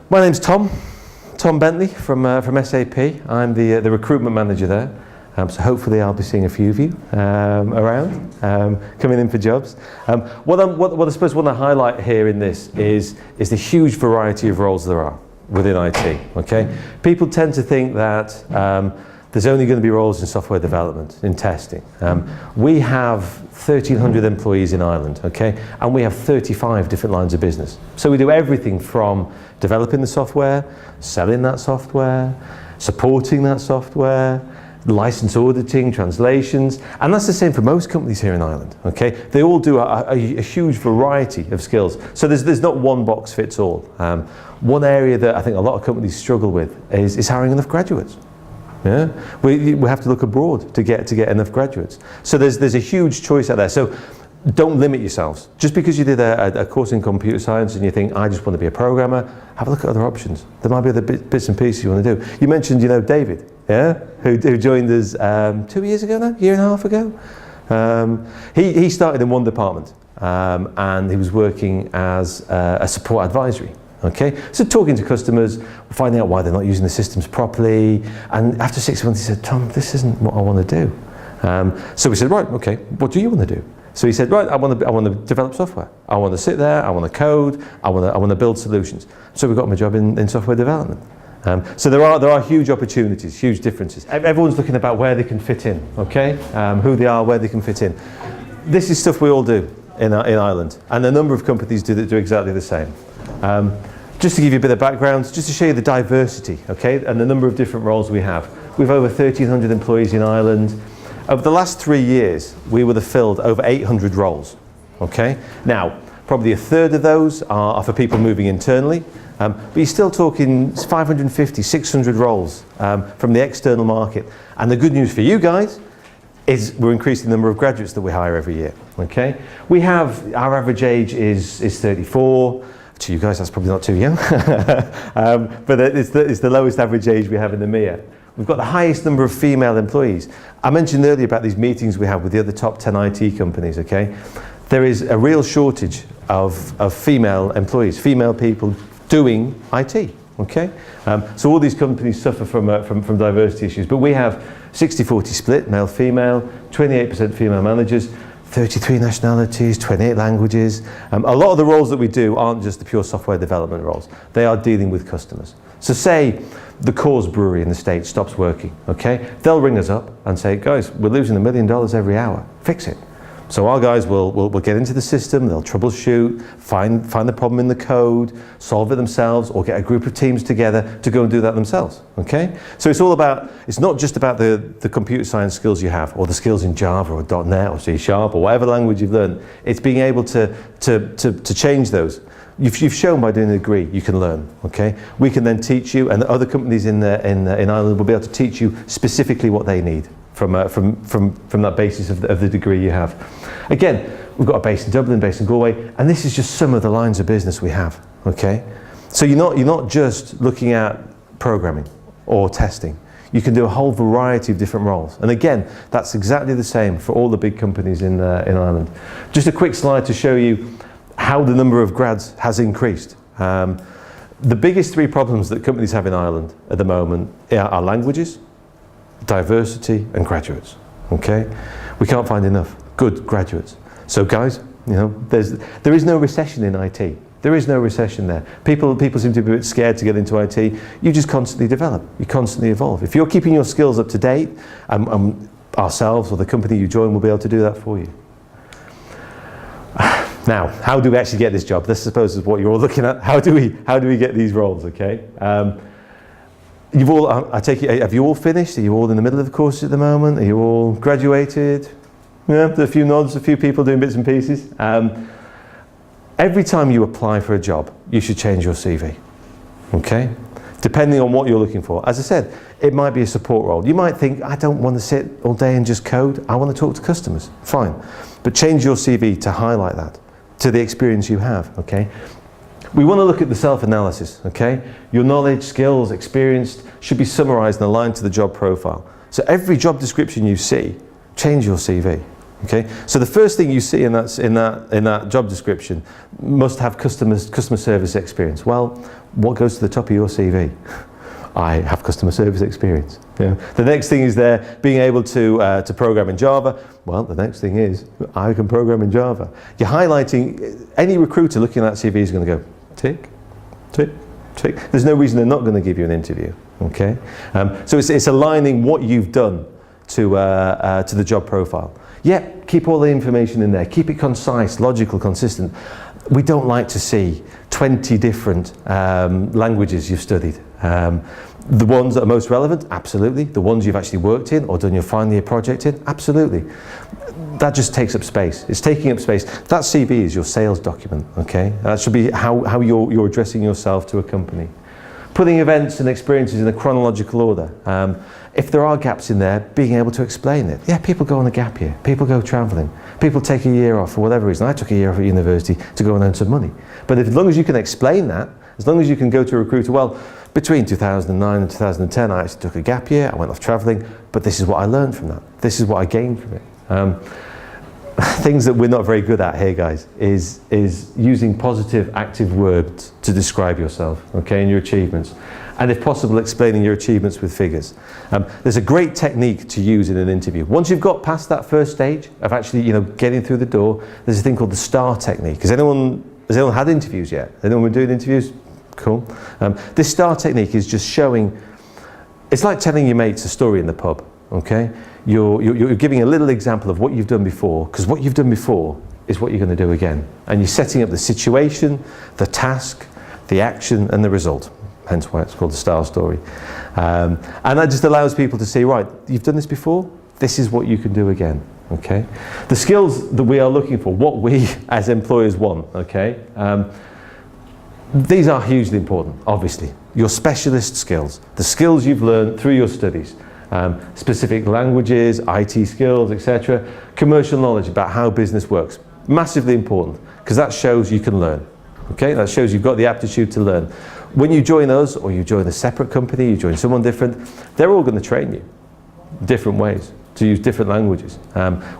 My name's Tom Bentley from SAP. I'm the recruitment manager there. So hopefully I'll be seeing a few of you around, coming in for jobs. What I suppose I want to highlight here in this is the huge variety of roles there are within IT. Okay, people tend to think that there's only going to be roles in software development, in testing. We have 1,300 employees in Ireland, okay, and we have 35 different lines of business. So we do everything from developing the software, selling that software, supporting that software, license auditing, translations, and that's the same for most companies here in Ireland. Okay, they all do a huge variety of skills. So there's not one box fits all. One area that I think a lot of companies struggle with is hiring enough graduates. Yeah, we have to look abroad to get enough graduates. So there's a huge choice out there. So don't limit yourselves. Just because you did a course in computer science and you think, I just want to be a programmer, have a look at other options. There might be other bits and pieces you want to do. You mentioned, David, yeah, who joined us 2 years ago now, year and a half ago. He started in one department and he was working as a support advisory. Okay, so talking to customers, finding out why they're not using the systems properly, and after 6 months he said, Tom, this isn't what I want to do. So we said, right, okay, what do you want to do? So he said, right, I want to develop software. I want to sit there, I want to code, I want to build solutions. So we got him a job in software development. So there are huge opportunities, huge differences. Everyone's looking about where they can fit in, okay? Who they are, where they can fit in. This is stuff we all do in Ireland, and a number of companies do exactly the same. Just to give you a bit of background, just to show you the diversity, okay, and the number of different roles we have. We've over 1,300 employees in Ireland. Over the last 3 years, we would have filled over 800 roles, okay? Now, probably a third of those are for people moving internally, but you're still talking 550, 600 roles from the external market. And the good news for you guys is we're increasing the number of graduates that we hire every year, okay? Our average age is 34. To you guys, that's probably not too young, but it's the lowest average age we have in the EMEA. We've got the highest number of female employees. I mentioned earlier about these meetings we have with the other top 10 IT companies, okay? There is a real shortage of female employees, female people doing IT, okay? So all these companies suffer from diversity issues, but we have 60-40 split, male-female, 28% female managers, 33 nationalities, 28 languages. A lot of the roles that we do aren't just the pure software development roles. They are dealing with customers. So say the Coors brewery in the States stops working, okay? They'll ring us up and say, guys, we're losing $1 million every hour, fix it. So our guys will get into the system, they'll troubleshoot, find the problem in the code, solve it themselves, or get a group of teams together to go and do that themselves, okay? So it's not just about the computer science skills you have, or the skills in Java or .NET or C# or whatever language you've learned. It's being able to change those. You've shown by doing a degree you can learn, okay? We can then teach you, and the other companies in Ireland will be able to teach you specifically what they need from that basis of the degree you have. Again, we've got a base in Dublin, base in Galway, and this is just some of the lines of business we have, okay? So you're not just looking at programming or testing. You can do a whole variety of different roles. And again, that's exactly the same for all the big companies in Ireland. Just a quick slide to show you how the number of grads has increased. The biggest three problems that companies have in Ireland at the moment are languages, diversity, and graduates, okay? We can't find enough good graduates. So guys, there is no recession in IT. There is no recession there. People seem to be a bit scared to get into IT. You just constantly develop, you constantly evolve. If you're keeping your skills up to date, ourselves or the company you join will be able to do that for you. Now, how do we actually get this job? This, I suppose, is what you're all looking at. How do we get these roles, okay? You've all, I take it, have you all finished? Are you all in the middle of the course at the moment? Are you all graduated? Yeah, a few nods, a few people doing bits and pieces. Every time you apply for a job, you should change your CV, okay? Depending on what you're looking for. As I said, it might be a support role. You might think, I don't want to sit all day and just code. I want to talk to customers. Fine. But change your CV to highlight that, to the experience you have, okay? We want to look at the self-analysis, okay? Your knowledge, skills, experience should be summarized and aligned to the job profile. So every job description you see, change your CV. Okay, so the first thing you see in that job description must have customer service experience. Well, What goes to the top of your CV? I have customer service experience. Yeah. The next thing is there being able to program in Java. Well, the next thing is I can program in Java. You're highlighting, any recruiter looking at that CV is going to go tick, tick, tick. There's no reason they're not going to give you an interview. Okay, so it's aligning what you've done to the job profile. Yeah, keep all the information in there. Keep it concise, logical, consistent. We don't like to see 20 different languages you've studied. The ones that are most relevant, absolutely. The ones you've actually worked in or done your final year project in, absolutely. That just takes up space. It's taking up space. That CV is your sales document, okay? That should be how you're addressing yourself to a company. Putting events and experiences in a chronological order. If there are gaps in there, being able to explain it. Yeah, people go on a gap year. People go travelling. People take a year off for whatever reason. I took a year off at university to go and earn some money. But as long as you can explain that, as long as you can go to a recruiter, well, between 2009 and 2010, I actually took a gap year. I went off travelling, but this is what I learned from that. This is what I gained from it. Things that we're not very good at here, guys, is using positive, active words to describe yourself, okay, and your achievements. And if possible, explaining your achievements with figures. There's a great technique to use in an interview. Once you've got past that first stage of actually, getting through the door, there's a thing called the STAR technique. Has anyone had interviews yet? Has anyone been doing interviews? Cool. This STAR technique is just showing, it's like telling your mates a story in the pub, okay? You're giving a little example of what you've done before, because what you've done before is what you're going to do again. And you're setting up the situation, the task, the action, and the result. Hence why it's called the STAR story. And that just allows people to see, right, you've done this before, this is what you can do again, okay? The skills that we are looking for, what we as employers want, okay? These are hugely important, obviously. Your specialist skills, the skills you've learned through your studies, specific languages, IT skills, etc. Commercial knowledge about how business works, massively important, because that shows you can learn. Okay, that shows you've got the aptitude to learn. When you join us, or you join a separate company, you join someone different, they're all going to train you different ways to use different languages.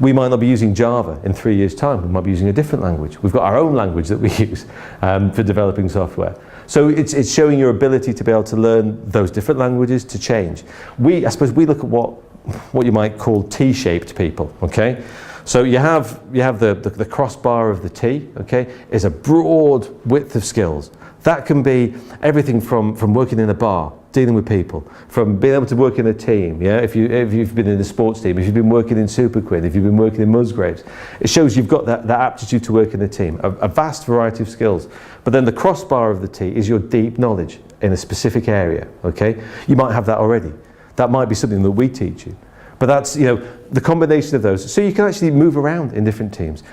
We might not be using Java in 3 years' time. We might be using a different language. We've got our own language that we use for developing software. So it's showing your ability to be able to learn those different languages to change. I suppose we look at what you might call T-shaped people, okay? So you have the crossbar of the T, okay, is a broad width of skills. That can be everything from working in a bar, dealing with people, from being able to work in a team, yeah, if you've been in a sports team, if you've been working in Superquid, if you've been working in Musgraves, it shows you've got that aptitude to work in a team, a vast variety of skills. But then the crossbar of the T is your deep knowledge in a specific area, okay? You might have that already. That might be something that we teach you. But that's, the combination of those. So you can actually move around in different teams.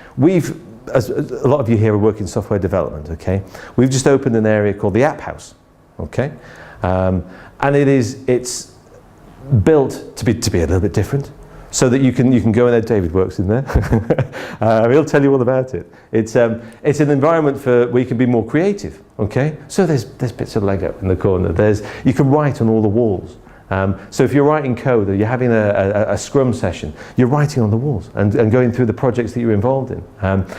As a lot of you here are working software development, okay? We've just opened an area called the App House, okay? And it's built to be a little bit different, so that you can go in there. David works in there. He'll tell you all about it. It's an environment where you can be more creative, okay? So there's bits of Lego in the corner. You can write on all the walls. So if you're writing code or you're having a Scrum session, you're writing on the walls and going through the projects that you're involved in.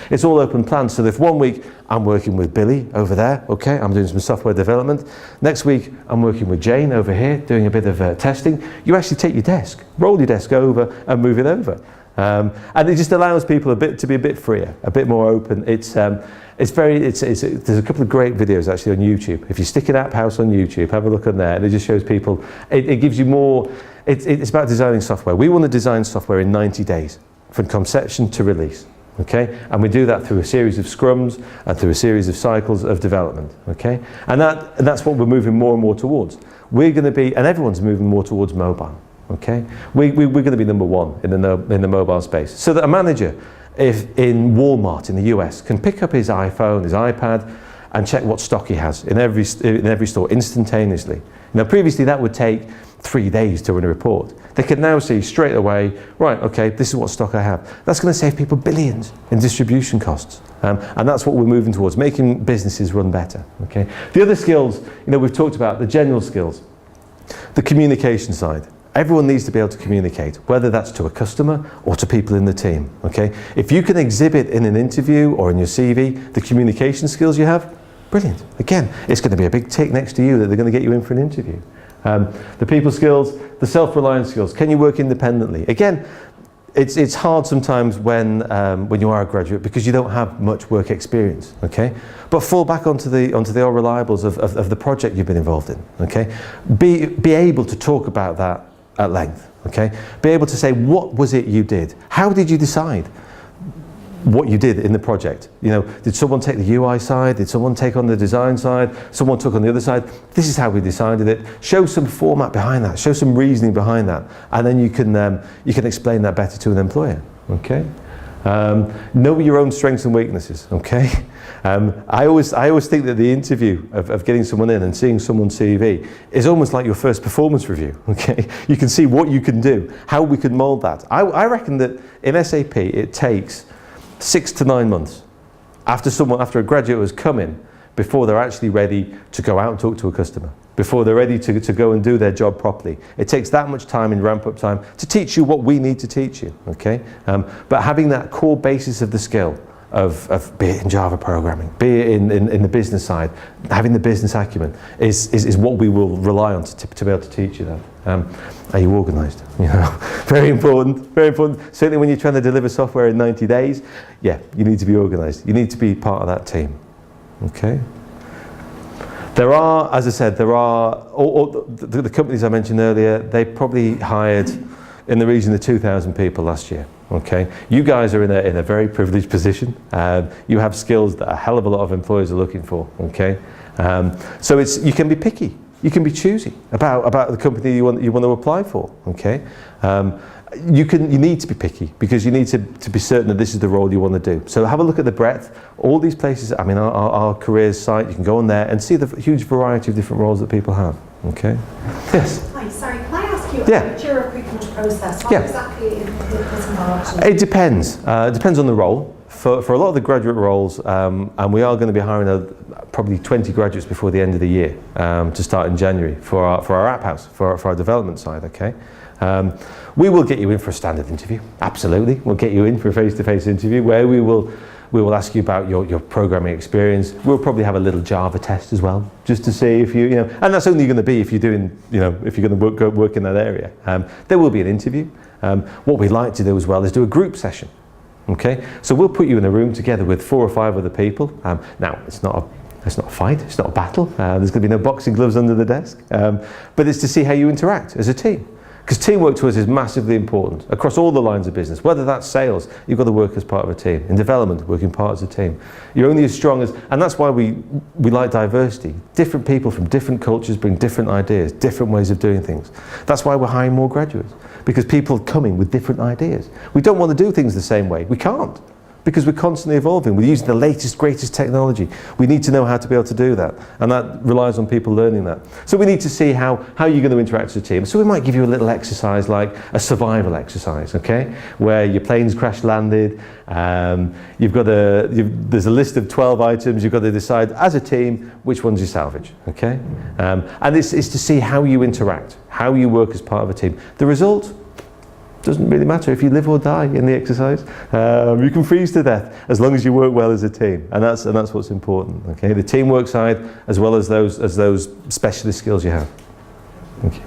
It's all open plan. So if 1 week I'm working with Billy over there, okay, I'm doing some software development. Next week I'm working with Jane over here doing a bit of testing. You actually take your desk, roll your desk over and move it over. And it just allows people to be a bit freer, a bit more open. There's a couple of great videos actually on YouTube. If you stick an App House on YouTube, have a look on there, and it just shows people, it gives you more, it's about designing software. We want to design software in 90 days, from conception to release, okay? And we do that through a series of scrums and through a series of cycles of development, okay? And that's what we're moving more and more towards. We're going to be, and everyone's moving more towards mobile. Okay, we're going to be number one in the mobile space, so that a manager, if in Walmart in the US, can pick up his iPhone, his iPad, and check what stock he has in every store instantaneously. Now, previously that would take 3 days to run a report. They can now see straight away, right? Okay, this is what stock I have. That's going to save people billions in distribution costs, and that's what we're moving towards, making businesses run better. Okay, the other skills, we've talked about the general skills, the communication side. Everyone needs to be able to communicate, whether that's to a customer or to people in the team, okay? If you can exhibit in an interview or in your CV the communication skills you have, Brilliant. Again, it's going to be a big tick next to you that they're going to get you in for an interview. The people skills, the self-reliance skills. Can you work independently? Again, it's hard sometimes when you are a graduate because you don't have much work experience, okay? But fall back onto the old reliables of the project you've been involved in, okay? Be able to talk about that at length, okay? Be able to say, what was it you did? How did you decide what you did in the project? You know, did someone take the UI side? Did someone take on the design side? Someone took on the other side? This is how we decided it. Show some format behind that. Show some reasoning behind that, and then you can explain that better to an employer. Okay. Know your own strengths and weaknesses. Okay. I always think that the interview of getting someone in and seeing someone's CV is almost like your first performance review. Okay. You can see what you can do, how we can mould that. I reckon that in SAP it takes 6 to 9 months after a graduate has come in before they're actually ready to go out and talk to a customer, before they're ready to go and do their job properly. It takes that much time in ramp-up time to teach you what we need to teach you, okay? But having that core basis of the skill of be it in Java programming, be it in the business side, having the business acumen is what we will rely on to be able to teach you that. Are you organised? You know, very important, very important. Certainly when you're trying to deliver software in 90 days, yeah, you need to be organised. You need to be part of that team, okay? There are, as I said, all the companies I mentioned earlier, they probably hired in the region of 2,000 people last year. Okay, you guys are in a very privileged position. You have skills that a hell of a lot of employers are looking for. Okay, so you can be picky, you can be choosy about the company you want to apply for. Okay, you need to be picky because you need to be certain that this is the role you want to do. So have a look at the breadth. All these places. I mean, our careers site. You can go on there and see the huge variety of different roles that people have. Okay. Yes. Hi. Sorry. Can I ask you Yeah. about your recruitment process? What exactly is involved? It depends. It depends on the role. For a lot of the graduate roles, and we are going to be hiring probably 20 graduates before the end of the year to start in January for our app house, for our development side. Okay. We will get you in for a standard interview. Absolutely, we'll get you in for a face-to-face interview where we will ask you about your programming experience. We'll probably have a little Java test as well, just to see if you know, and that's only going to be if you're doing, if you're going to work in that area. There will be an interview. What we'd like to do as well is do a group session. Okay, so we'll put you in a room together with 4 or 5 other people. Now it's not a fight, it's not a battle. There's going to be no boxing gloves under the desk, but it's to see how you interact as a team. Because teamwork to us is massively important across all the lines of business. Whether that's sales, you've got to work as part of a team. In development, working part as a team. You're only as strong as, and that's why we like diversity. Different people from different cultures bring different ideas, different ways of doing things. That's why we're hiring more graduates, because people are coming with different ideas. We don't want to do things the same way. We can't, because we're constantly evolving. We're using the latest, greatest technology. We need to know how to be able to do that. And that relies on people learning that. So we need to see how you're going to interact as a team. So we might give you a little exercise like a survival exercise, okay? Where your plane's crash landed, there's a list of 12 items, you've got to decide as a team which ones you salvage, okay? And this is to see how you interact, how you work as part of a team. The result doesn't really matter if you live or die in the exercise. You can freeze to death as long as you work well as a team, and that's what's important. Okay, the teamwork side as well as those specialist skills you have. Thank you.